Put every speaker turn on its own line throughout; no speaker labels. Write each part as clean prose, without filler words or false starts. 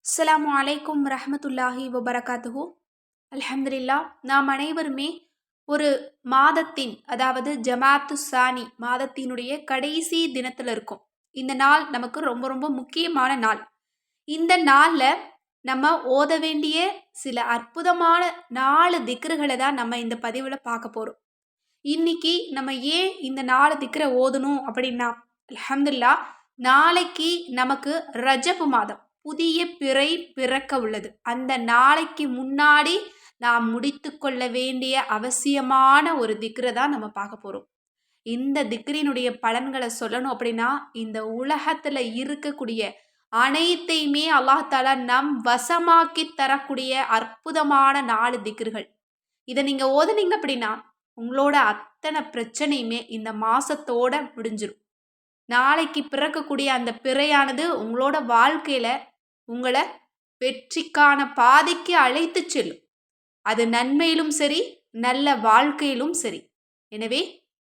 அஸ்ஸலாமு அலைக்கும் ரஹமத்துல்லாஹி வபரகாத்துஹு. அல்ஹம்துலில்லா. நாம் அனைவருமே ஒரு மாதத்தின், அதாவது ஜமாத்து சானி மாதத்தினுடைய கடைசி தினத்தில் இருக்கோம். இந்த நாள் நமக்கு ரொம்ப ரொம்ப முக்கியமான நாள். இந்த நாளில் நம்ம ஓத வேண்டிய சில அற்புதமான 4 திக்ருகளை தான் நம்ம இந்த பதிவில் பார்க்க போகிறோம். இன்னைக்கு நம்ம ஏன் இந்த 4 திக்ரை ஓதணும் அப்படின்னா, அல்ஹம்துலில்லா, நாளைக்கு நமக்கு ரஜபு மாதம் புதிய பிறை பிறக்க உள்ளது. அந்த நாளைக்கு முன்னாடி நாம் முடித்து கொள்ள வேண்டிய அவசியமான ஒரு திக்ரை தான் நம்ம பார்க்க போறோம். இந்த திக்ரினுடைய பலன்களை சொல்லணும் அப்படின்னா, இந்த உலகத்துல இருக்கக்கூடிய அனைத்தையுமே அல்லாஹ் தாலா நம் வசமாக்கி தரக்கூடிய அற்புதமான 4 திக்ருகள். இதை நீங்க ஓதுனீங்க அப்படின்னா உங்களோட அத்தனை பிரச்சனையுமே இந்த மாசத்தோட முடிஞ்சிடும். நாளைக்கு பிறக்கக்கூடிய அந்த பிறையானது உங்களோட வாழ்க்கையில உங்களை வெற்றிக்கான பாதைக்கு அழைத்து செல்லும். அது நன்மையிலும் சரி, நல்ல வாழ்க்கையிலும் சரி. எனவே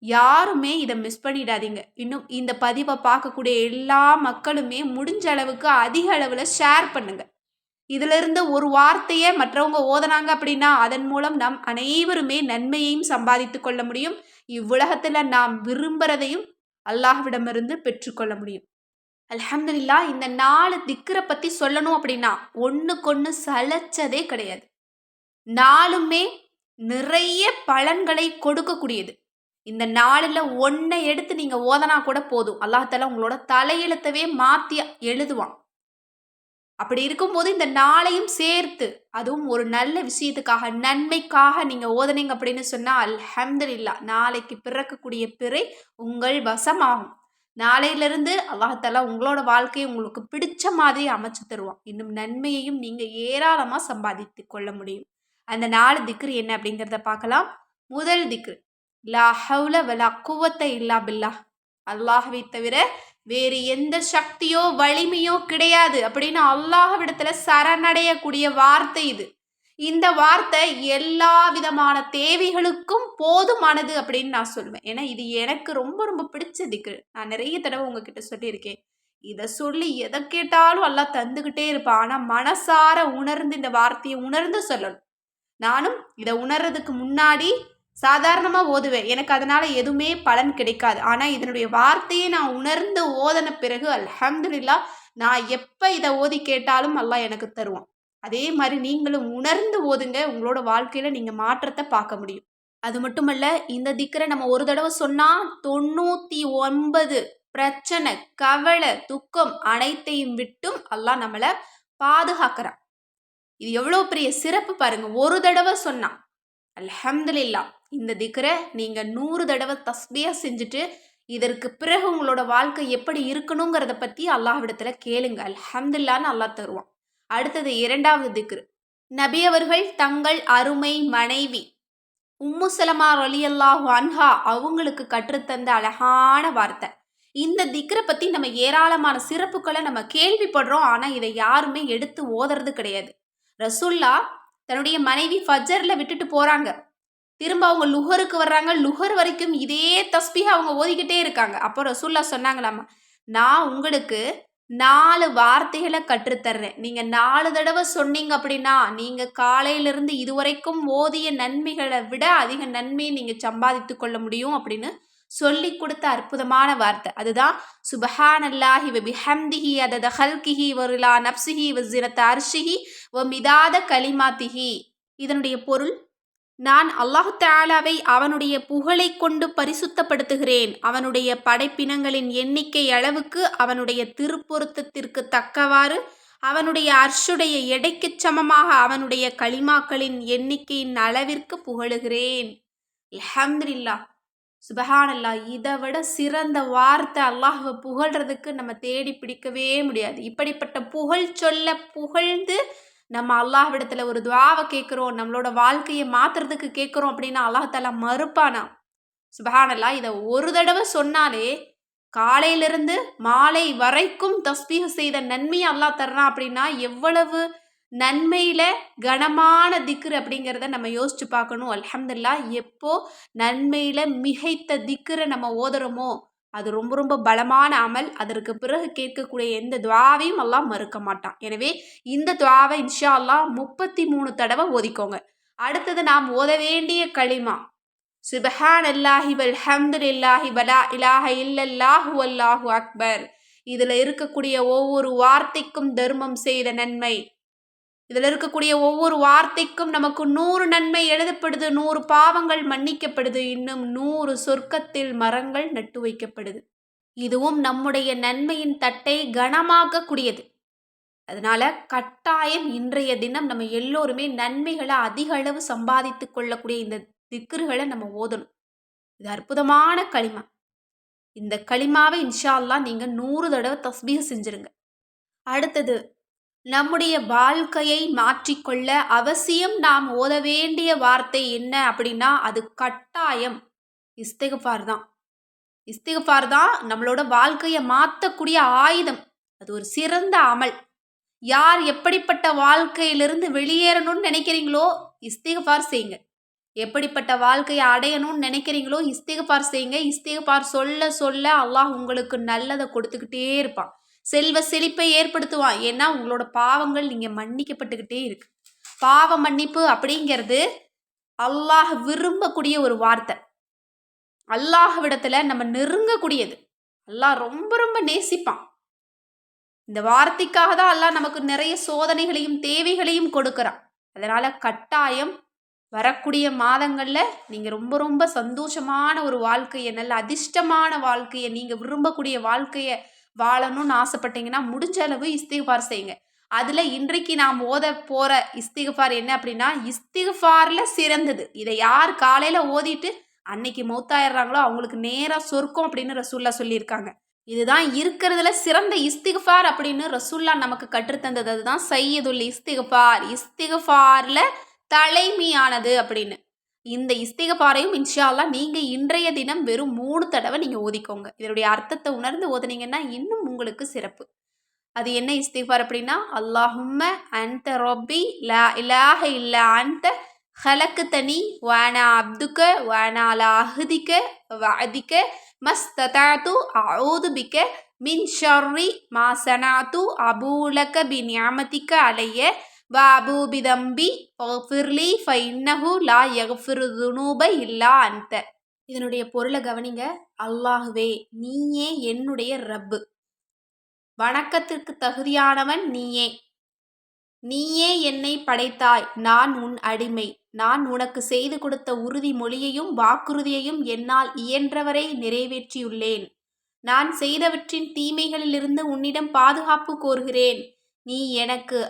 யாருமே இதை மிஸ் பண்ணிடாதீங்க. இன்னும் இந்த பதிவை பார்க்கக்கூடிய எல்லா மக்களுமே முடிஞ்ச அளவுக்கு அதிக அளவில் ஷேர் பண்ணுங்க. இதுல இருந்து ஒரு வார்த்தையை மற்றவங்க ஓதனாங்க அப்படின்னா அதன் மூலம் நாம் அனைவருமே நன்மையையும் சம்பாதித்து கொள்ள முடியும். இவ்வுலகத்துல நாம் விரும்புறதையும் அல்லாஹ்விடமிருந்து பெற்றுக்கொள்ள முடியும். அல்ஹம்துலில்லா. இந்த 4 திக்ரை பத்தி சொல்லணும் அப்படின்னா ஒண்ணுக்கொண்ணு சளைச்சதே கிடையாது. நாளுமே நிறைய பலன்களை கொடுக்கக்கூடியது. இந்த 4ல் ஒன்றை எடுத்து நீங்க ஓதனா கூட போதும். அல்லாஹ் தஆலா உங்களோட தலையெழுத்தவே மாத்தி எழுதுவான். அப்படி இருக்கும்போது இந்த 4ஐயும் சேர்த்து, அதுவும் ஒரு நல்ல விஷயத்துக்காக, நன்மைக்காக நீங்க ஓதுனீங்க அப்படின்னு சொன்னா அல்ஹம்துலில்லா, நாளைக்கு பிறக்கக்கூடிய பிறை உங்கள் வசமாகும். நாளையிலிருந்து அல்லாஹ் தஆலா உங்களோட வாழ்க்கையை உங்களுக்கு பிடிச்ச மாதிரி அமைச்சு தருவான். இன்னும் நன்மையையும் நீங்க ஏராளமா சம்பாதித்து கொள்ள முடியும். அந்த 4 திக்ரு என்ன அப்படிங்கிறத பார்க்கலாம். முதல் திக்ரு, லா ஹவுல வலா குவத்த இல்லா பில்லாஹ். அல்லாஹ்வை தவிர வேறு எந்த சக்தியோ வலிமையோ கிடையாது அப்படின்னு அல்லாஹ்விடத்துல சரணடையக்கூடிய வார்த்தை இது. இந்த வார்த்தை எல்லா விதமான தேவைகளுக்கும் போதுமானது அப்படின்னு நான் சொல்லுவேன். ஏன்னா இது எனக்கு ரொம்ப ரொம்ப பிடிச்ச திக்ரு. நான் நிறைய தடவை உங்ககிட்ட சொல்லியிருக்கேன். இதை சொல்லி எதை கேட்டாலும் அல்லாஹ் தந்துகிட்டே இருப்பான். ஆனா மனசார உணர்ந்து இந்த வார்த்தையை உணர்ந்து சொல்லணும். நானும் இதை உணர்றதுக்கு முன்னாடி சாதாரணமாக ஓதுவேன். எனக்கு அதனால எதுவுமே பலன் கிடைக்காது. ஆனால் இதனுடைய வார்த்தையை நான் உணர்ந்து ஓதன பிறகு அல்ஹம்துலில்லா, நான் எப்போ இதை ஓதி கேட்டாலும் அல்லாஹ் எனக்கு தருவான். அதே மாதிரி நீங்களும் உணர்ந்து ஓதுங்க. உங்களோட வாழ்க்கையில் நீங்கள் மாற்றத்தை பார்க்க முடியும். அது மட்டுமல்ல, இந்த திக்ரை நம்ம ஒரு தடவை சொன்னால் 99 பிரச்சனை, கவலை, துக்கம் அனைத்தையும் விட்டும் அல்லாஹ் நம்மளை பாதுகாக்கிறான். இது எவ்வளோ பெரிய சிறப்பு பாருங்க. ஒரு தடவை சொன்னா அல்ஹம்துலில்லா. இந்த திக்ரை நீங்க 100 தடவை தஸ்பியா செஞ்சுட்டு இதற்கு பிறகு உங்களோட வாழ்க்கை எப்படி இருக்கணுங்கிறத பத்தி அல்லாஹ்விடத்துல கேளுங்க. அல்ஹம்துலில்லான்னு அல்லாஹ் தருவான். அடுத்தது 2வது திக்ரு, நபி அவர்கள் தங்கள் அருமை மனைவி உம்மு சலமா ரலியல்லாஹு அன்ஹா அவங்களுக்கு கற்றுத்தந்த அழகான வார்த்தை. இந்த திக்ரை பத்தி நம்ம ஏராளமான சிறப்புகளை நம்ம கேள்விப்படுறோம். ஆனா இதை யாருமே எடுத்து ஓதுறது கிடையாது. ரசூல்லா தன்னுடைய மனைவி ஃபஜ்ர்ல விட்டுட்டு போறாங்க. திரும்ப அவங்க லுஹருக்கு வர்றாங்க. லுஹர் வரைக்கும் இதே தஸ்பீஹ அவங்க ஓதிக்கிட்டே இருக்காங்க. அப்போ ரசூல்லா சொன்னாங்களாமா, நான் உங்களுக்கு 4 வார்த்தைகளை கற்றுத்தர்றேன். நீங்க 4 தடவை சொன்னீங்க அப்படின்னா நீங்க காலையிலிருந்து இதுவரைக்கும் ஓதிய நன்மைகளை விட அதிக நன்மையை நீங்க சம்பாதித்து கொள்ள முடியும் அப்படின்னு சொல்லி கொடுத்த அற்புதமான வார்த்தை. அதுதான் சுபஹானல்லாஹி வ பிஹம்திஹி அதத ஹல்கிஹி வ ரிலா நப்சிஹி வ ஸினத அர்ஷிஹி வ மிதாத கலிமாத்திஹி. இதனுடைய பொருள், நான் அல்லாஹ் தஆலாவை அவனுடைய புகழை கொண்டு பரிசுத்தப்படுத்துகிறேன். அவனுடைய படைப்பினங்களின் எண்ணிக்கை அளவுக்கு, அவனுடைய திருப்பொருத்தத்திற்கு தக்கவாறு, அவனுடைய அர்ஷுடைய எடைக்குச் சமமாக அவனுடைய கலிமாக்களின் எண்ணிக்கையின் அளவிற்கு புகழுகிறேன். அல்ஹம்துலில்லா, சுபஹானல்லாஹ். இதை விட சிறந்த வார்த்தை அல்லாஹ்வை புகழ்றதுக்கு நம்ம தேடி பிடிக்கவே முடியாது. இப்படிப்பட்ட புகழ் சொல்ல புகழ்ந்து நம்ம அல்லாஹ்விடத்துல ஒரு துஆவை கேட்குறோம், நம்மளோட வாழ்க்கையை மாத்துறதுக்கு கேட்குறோம் அப்படின்னா அல்லாஹ் தஆலா மறுப்பானா? சுபஹானல்லாஹ். இதை ஒரு தடவை சொன்னாலே காலையிலிருந்து மாலை வரைக்கும் தஸ்பீஹ் செய்த நன்மையை அல்லாஹ் தர்றான் அப்படின்னா எவ்வளவு நன்மையில கனமான திக்ரு அப்படிங்கிறத நம்ம யோசிச்சு பார்க்கணும். அல்ஹம்துலில்லாஹ். எப்போ நன்மையில மிகைத்த திக்ரை நம்ம ஓதுறோமோ அது ரொம்ப ரொம்ப பலமான அமல். அதற்கு பிறகு கேட்கக்கூடிய எந்த துஆவையும் அல்லாஹ் மறுக்க மாட்டான். எனவே இந்த துஆவை இன்ஷா அல்லாஹ் 33 தடவை ஓதிக்கோங்க. அடுத்தது நாம் ஓத வேண்டிய களிமா சுப்ஹானல்லாஹி வல்ஹம்துலில்லாஹி வலா இலாஹ இல்லல்லாஹு வல்லாஹு அக்பர். இதுல இருக்கக்கூடிய ஒவ்வொரு வார்த்தைக்கும் தர்மம் செய்த நன்மை, இதுல இருக்கக்கூடிய ஒவ்வொரு வார்த்தைக்கும் நமக்கு 100 நன்மை எழுதப்படுது, 100 பாவங்கள் மன்னிக்கப்படுது, இன்னும் 100 சொர்க்கத்தில் மரங்கள் நட்டு வைக்கப்படுது. இதுவும் நம்முடைய நன்மையின் தட்டை கனமாக்கக்கூடியது. அதனால கட்டாயம் இன்றைய தினம் நம்ம எல்லோருமே நன்மைகளை அதிக அளவு சம்பாதித்து கொள்ளக்கூடிய இந்த திக்ருகளை நம்ம ஓதணும். இது அற்புதமான களிமா. இந்த களிமாவை இன்ஷா அல்லாஹ் நீங்க 100 தடவை தஸ்பீஹ் செஞ்சிருங்க. அடுத்தது நம்முடைய வாழ்க்கையை மாற்றிக்கொள்ள அவசியம் நாம் ஓத வேண்டிய வார்த்தை என்ன அப்படின்னா அது கட்டாயம் இஸ்திக்ஃபார் தான். இஸ்திக்ஃபார் தான் நம்மளோட வாழ்க்கையை மாற்றக்கூடிய ஆயுதம். அது ஒரு சிறந்த அமல். யார் எப்படிப்பட்ட வாழ்க்கையிலிருந்து வெளியேறணும்னு நினைக்கிறீங்களோ இஸ்திக்ஃபார் செய்யுங்க. எப்படிப்பட்ட வாழ்க்கையை அடையணும்னு நினைக்கிறீங்களோ இஸ்திக்ஃபார் செய்யுங்க. இஸ்திக்ஃபார் சொல்ல சொல்ல அல்லாஹ் உங்களுக்கு நல்லதை கொடுத்துக்கிட்டே இருப்பான். செல்வ செழிப்பை ஏற்படுத்துவான். ஏன்னா உங்களோட பாவங்கள் நீங்க மன்னிக்கப்பட்டுக்கிட்டே இருக்கு. பாவ மன்னிப்பு அப்படிங்கிறது அல்லாஹ் விரும்பக்கூடிய ஒரு வார்த்தை. அல்லாஹ்விடத்துல நம்ம நெருங்கக்கூடியது. அல்லாஹ் ரொம்ப ரொம்ப நேசிப்பான். இந்த வார்த்தைக்காக தான் அல்லாஹ் நமக்கு நிறைய சோதனைகளையும் தேவைகளையும் கொடுக்கறான். அதனால கட்டாயம் வரக்கூடிய மாதங்கள்ல நீங்க ரொம்ப ரொம்ப சந்தோஷமான ஒரு வாழ்க்கையை, நல்ல அதிர்ஷ்டமான வாழ்க்கையை, நீங்க விரும்பக்கூடிய வாழ்க்கையை வாழணும்னு ஆசைப்பட்டீங்கன்னா முடிஞ்ச அளவு இஸ்திக்ஃபார் செய்யுங்க. அதுல இன்றைக்கு நாம் ஓத போற இஸ்திக்ஃபார் என்ன அப்படின்னா இஸ்திக்ஃபார்ல சிறந்தது. இதை யார் காலையில ஓதிட்டு அன்னைக்கு மௌத்தாயிடுறாங்களோ அவங்களுக்கு நேரா சொர்க்கம் அப்படின்னு ரசூல்லா சொல்லியிருக்காங்க. இதுதான் இருக்கிறதுல சிறந்த இஸ்திக்ஃபார் அப்படின்னு ரசூல்லா நமக்கு கற்றுத்தந்தது. அதுதான் சையதுல் இஸ்திக்ஃபார், இஸ்திக்ஃபார்ல தலைமையானது அப்படின்னு. இந்த இஸ்திக்ஃபாரையும் இன்ஷா அல்லாஹ் நீங்க இன்றைய தினம் வெறும் 3 தடவை நீங்க ஓதிக்கோங்க. இதனுடைய அர்த்தத்தை உணர்ந்து ஓதுனீங்கன்னா இன்னும் உங்களுக்கு சிறப்பு. அது என்ன இஸ்திக்ஃபார் அப்படின்னா அல்லாஹும்ம அன்த ரப்பி லா இலாஹ இல்லா அன்த ஹலக்தனி வானா அப்துக வானா அலா அஹ்திக வஅதிக மஸ்ததஅது அஊது பிக மின் ஷர்ரி மா ஸனஅது அபூலக பிநிஅமதிக அலைய வஅபூ பிதம்பி ஃபக்ஃபிர்லி ஃபஇன்னஹு லா யக்ஃபிரு ذுனூப இல்லா அன்த. இதனுடைய பொருளை கவனிங்க. அல்லாஹ்வே நீயே என்னுடைய ரப்பு, வணக்கத்திற்கு தகுதியானவன் நீயே. நீயே என்னை படைத்தாய், நான் உன் அடிமை. நான் உனக்கு செய்து கொடுத்த உறுதிமொழியையும் வாக்குறுதியையும் என்னால் இயன்றவரை நிறைவேற்றியுள்ளேன். நான் செய்தவற்றின் தீமைகளிலிருந்து உன்னிடம் பாதுகாப்பு கோருகிறேன். நீ எனக்கு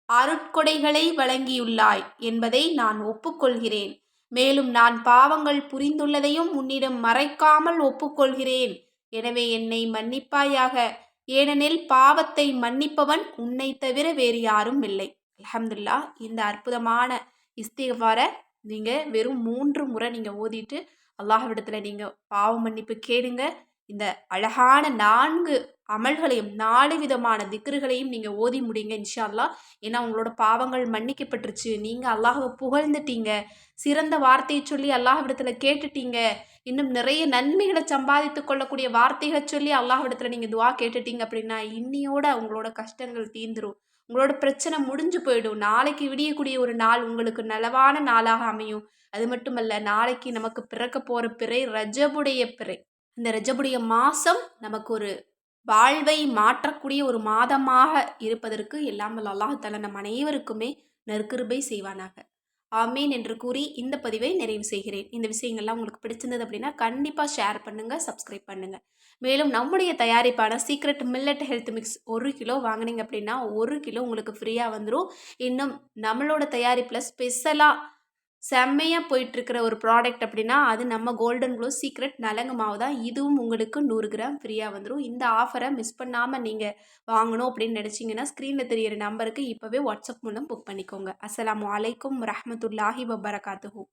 அருட்கொடைகளை வழங்கியுள்ளாய் என்பதை நான் ஒப்புக்கொள்கிறேன். மேலும் நான் பாவங்கள் புரிந்துள்ளதையும் உன்னிடம் மறைக்காமல் ஒப்புக்கொள்கிறேன். எனவே என்னை மன்னிப்பாயாக. ஏனெனில் பாவத்தை மன்னிப்பவன் உன்னை தவிர வேறு யாரும் இல்லை. அல்ஹம்துலில்லாஹ். இந்த அற்புதமான இஸ்திக்ஃபாரை நீங்க வெறும் 3 முறை நீங்க ஓதிட்டு அல்லாஹ்விடத்துல நீங்க பாவ மன்னிப்பு கேளுங்க. இந்த அழகான 4 அமல்களையும் 4 விதமான திக்ருகளையும் நீங்க ஓதி முடிங்க இன்ஷா அல்லாஹ். ஏன்னா உங்களோட பாவங்கள் மன்னிக்கப்பட்டுருச்சு. நீங்க அல்லாஹ்வை புகழ்ந்துட்டீங்க. சிறந்த வார்த்தையை சொல்லி அல்லாஹ்விடத்துல கேட்டுட்டீங்க. இன்னும் நிறைய நன்மைகளை சம்பாதித்து கொள்ளக்கூடிய வார்த்தைகளை சொல்லி அல்லாஹ்விடத்துல நீங்க துஆ கேட்டுட்டீங்க அப்படின்னா இன்னியோட உங்களோட கஷ்டங்கள் தீந்துரும். உங்களோட பிரச்சனை முடிஞ்சு போயிடும். நாளைக்கு விடியக்கூடிய ஒரு நாள் உங்களுக்கு நலவான நாளாக அமையும். அது மட்டுமல்ல, நாளைக்கு நமக்கு பிறக்க போற பிறை ரஜபுடைய பிறை. இந்த ரஜபுடைய மாசம் நமக்கு ஒரு வாழ்வை மாற்றக்கூடிய ஒரு மாதமாக இருப்பதற்கு எல்லாம் வல்ல அல்லாஹ் தஆலா நம் அனைவருக்குமே நற்கிருபை செய்வானாக. ஆமீன் என்று கூறி இந்த பதிவை நிறைவு செய்கிறேன். இந்த விஷயங்கள்லாம் உங்களுக்கு பிடிச்சிருந்தது அப்படின்னா கண்டிப்பாக ஷேர் பண்ணுங்கள், சப்ஸ்கிரைப் பண்ணுங்கள். மேலும் நம்முடைய தயாரிப்பான secret millet health mix 1 kilo வாங்கினீங்க அப்படின்னா 1 கிலோ உங்களுக்கு ஃப்ரீயாக வந்துடும். இன்னும் நம்மளோட தயாரிப்பில் ஸ்பெஷலாக செம்மையாக போயிட்டுருக்கிற ஒரு ப்ராடக்ட் அப்படின்னா அது நம்ம கோல்டன் க்ளோ சீக்ரெட் நலங்கு மாவு தான். இதுவும் உங்களுக்கு 100 கிராம் ஃப்ரீயாக வந்துடும். இந்த ஆஃபரை மிஸ் பண்ணாமல் நீங்கள் வாங்கணும் அப்படின்னு நினச்சிங்கன்னா ஸ்க்ரீனில் தெரியிற நம்பருக்கு இப்போவே வாட்ஸ்அப் மூலம் புக் பண்ணிக்கோங்க. அஸ்ஸலாமு அலைக்கும் வரஹ்மத்துல்லாஹி வபரகாத்துஹு.